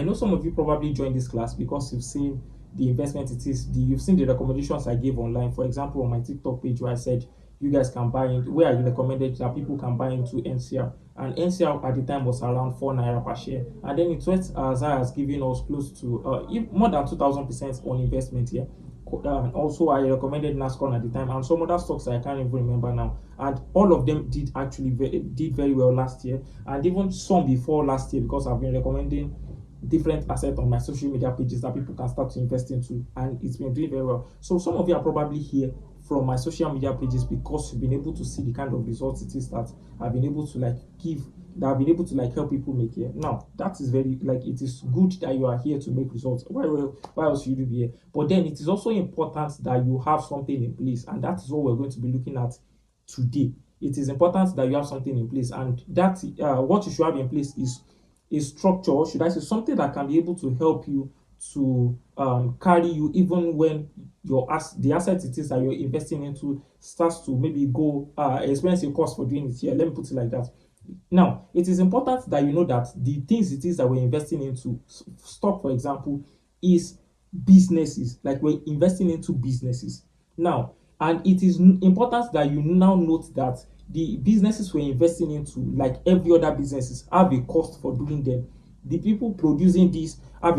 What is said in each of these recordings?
know some of you probably joined this class because you've seen the investment it is. You've seen the recommendations I gave online. For example, on my TikTok page where I said you guys can buy into, where I recommended that people can buy into NCR. And NCR at the time was around 4 naira per share. And then it went as high as giving us close to more than 2,000% on investment here. Also, I recommended NASCON at the time and some other stocks I can't even remember now. And all of them did actually did very well last year, and even some before last year, because I've been recommending different assets on my social media pages that people can start to invest into, and it's been doing very well. So some of you are probably here from my social media pages because you've been able to see the kind of results it is that I've been able to I've been able to help people make here. Now that is very it is good that you are here to make results. Why else should you be here? But then it is also important that you have something in place, and that is what we're going to be looking at today. It is important that you have something in place, and that what you should have in place is a structure, should I say, something that can be able to help you to carry you even when the asset it is that you're investing into starts to maybe go experience a cost for doing it here. Let me put it like that. Now, it is important that you know that the things it is that we're investing into, stock, for example, is businesses. Like, we're investing into businesses. Now, and it is important that you now note that the businesses we're investing into, like every other businesses, have a cost for doing them. The people producing this have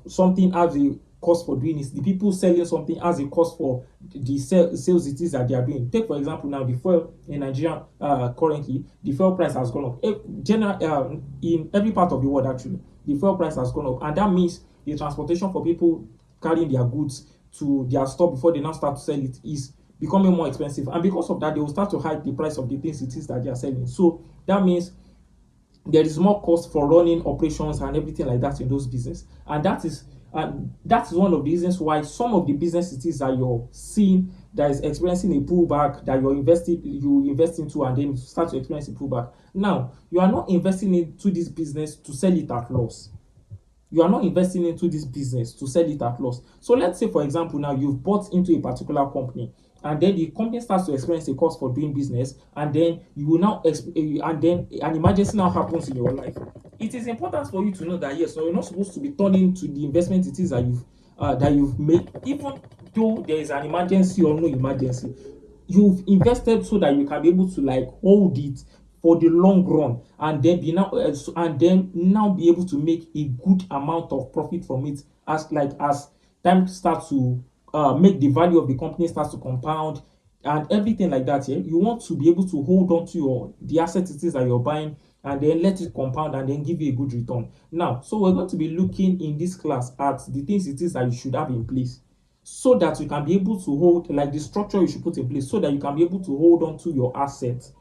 something has a cost for doing this. The people selling something has a cost for the sales it is that they are doing. Take for example now the fuel in Nigeria. Currently the fuel price has gone up. In every part of the world actually, the fuel price has gone up, and that means the transportation for people carrying their goods to their store before they now start to sell it is becoming more expensive, and because of that they will start to hike the price of the things it is that they are selling. So that means there is more cost for running operations and everything like that in those businesses, and that is one of the reasons why some of the businesses that you're seeing that is experiencing a pullback, that you invest into and then start to experience a pullback. Now, you are not investing into this business to sell it at loss. You are not investing into this business to sell it at loss. So let's say, for example, now you've bought into a particular company, and then the company starts to experience a cost for doing business, and then you will now and then an emergency now happens in your life. It is important for you to know that yes, so you're not supposed to be turning to the investment it is that you've made, even though there is an emergency or no emergency. You've invested so that you can be able to hold it for the long run, and then now be able to make a good amount of profit from it as time starts to make the value of the company starts to compound and everything like that. Yeah, you want to be able to hold on to the asset it is that you're buying, and then let it compound and then give you a good return. Now, so we're going to be looking in this class at the things it is that you should have in place, so that you can be able to hold, the structure you should put in place, so that you can be able to hold on to your assets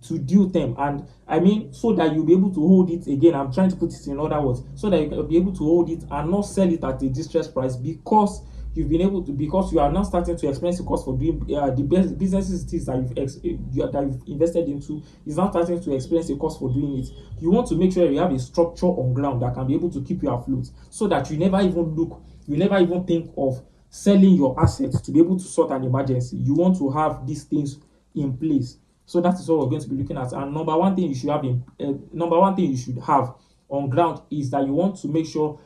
to due time. And I mean, so that you'll be able to hold it again. I'm trying to put it in other words, so that you can be able to hold it and not sell it at a distressed price, because because you are now starting to experience the cost for doing the best businesses it is that you've invested into is now starting to experience a cost for doing it. You want to make sure you have a structure on ground that can be able to keep you afloat, so that you never even think of selling your assets to be able to sort an emergency. You want to have these things in place. So that is what we're going to be looking at. And number one thing you should have on ground is that you want to make sure